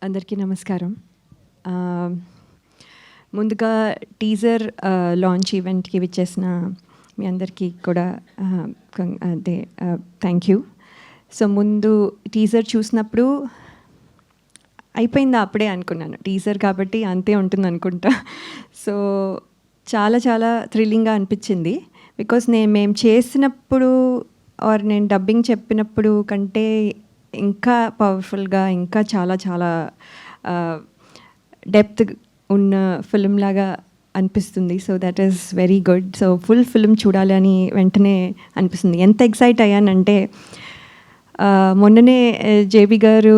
అందరికీ నమస్కారం. ముందుగా టీజర్ లాంచ్ ఈవెంట్కి విచ్చేసిన మీ అందరికీ కూడా అదే థ్యాంక్ యూ. సో ముందు టీజర్ చూసినప్పుడు అయిపోయిందా అప్పుడే అనుకున్నాను, టీజర్ కాబట్టి అంతే ఉంటుంది అనుకుంటా. సో చాలా చాలా థ్రిల్లింగ్గా అనిపించింది. బికాస్ మేము చేసినప్పుడు నేను డబ్బింగ్ చెప్పినప్పుడు కంటే ఇంకా పవర్ఫుల్గా, ఇంకా చాలా చాలా డెప్త్ ఉన్న ఫిల్మ్ లాగా అనిపిస్తుంది. So that is very good. So full film చూడాలి అని వెంటనే అనిపిస్తుంది. ఎంత ఎక్సైట్ అయ్యానంటే మొన్ననే జేబీ గారు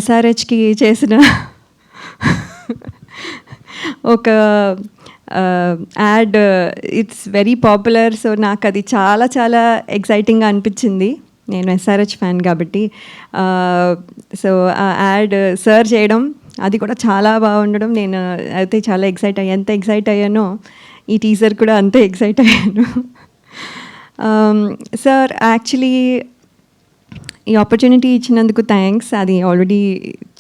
ఎస్ఆర్హెచ్కి చేసిన ఒక add, it's very popular. So నాకు అది చాలా చాలా ఎక్సైటింగ్గా అనిపించింది. నేను ఎస్ఆర్హెచ్ ఫ్యాన్ కాబట్టి. సో ఆ యాడ్ సార్ చేయడం, అది కూడా చాలా బాగుండడం, నేను అయితే చాలా ఎక్సైట్ అయ్యాను. ఎంత ఎక్సైట్ అయ్యానో ఈ టీజర్ కూడా అంతే ఎక్సైట్ అయ్యాను. సార్ యాక్చువల్లీ ఈ ఆపర్చునిటీ ఇచ్చినందుకు థ్యాంక్స్, అది ఆల్రెడీ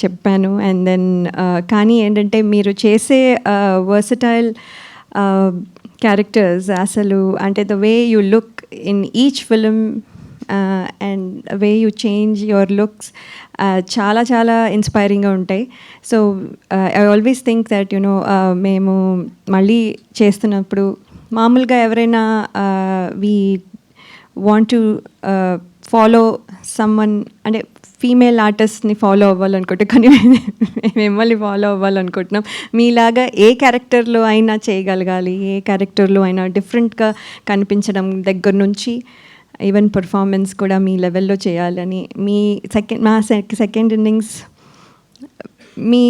చెప్పాను. అండ్ దెన్ కానీ ఏంటంటే మీరు చేసే వర్సటైల్ క్యారెక్టర్స్ అసలు, అంటే the way you look in each film and way you change your looks చాలా చాలా ఇన్స్పైరింగ్గా ఉంటాయి. So I always think that మేము మళ్ళీ చేస్తున్నప్పుడు మామూలుగా ఎవరైనా we want to follow someone, అంటే ఫీమేల్ ఆర్టిస్ట్ని ఫాలో అవ్వాలనుకుంటే, కానీ మిమ్మల్ని ఫాలో అవ్వాలనుకుంటున్నాం. మీలాగా ఏ క్యారెక్టర్లో అయినా చేయగలగాలి, ఏ క్యారెక్టర్లో అయినా డిఫరెంట్గా కనిపించడం దగ్గర నుంచి ఈవెన్ పర్ఫార్మెన్స్ కూడా మీ లెవెల్లో చేయాలని, మా సెకండ్ ఇన్నింగ్స్ మీ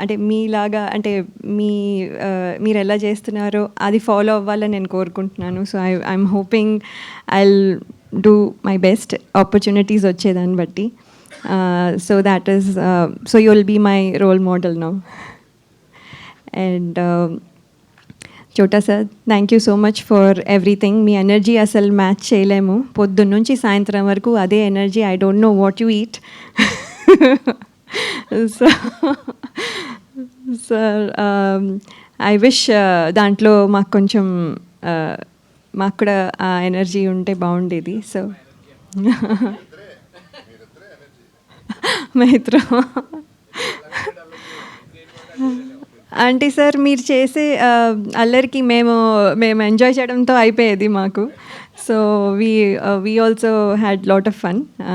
అంటే మీలాగా, అంటే మీరు ఎలా చేస్తున్నారో అది ఫాలో అవ్వాలని నేను కోరుకుంటున్నాను. So I'm hoping I'll do my best, opportunities వచ్చేదాన్ని బట్టి. So that is, so you will be my role model now. And Chota sir, thank you so much for everything. మీ ఎనర్జీ అసలు మ్యాచ్ చేయలేము. పొద్దున్న నుంచి సాయంత్రం వరకు అదే energy. I don't know what you eat. So sir I wish దాంట్లో మాకు కొంచెం మాకు కూడా ఆ ఎనర్జీ ఉంటే బాగుండేది. సో మైత్ర అంటే సార్ మీరు చేసే అల్లరికి మేము ఎంజాయ్ చేయడంతో అయిపోయేది మాకు. So we also had lot of fun.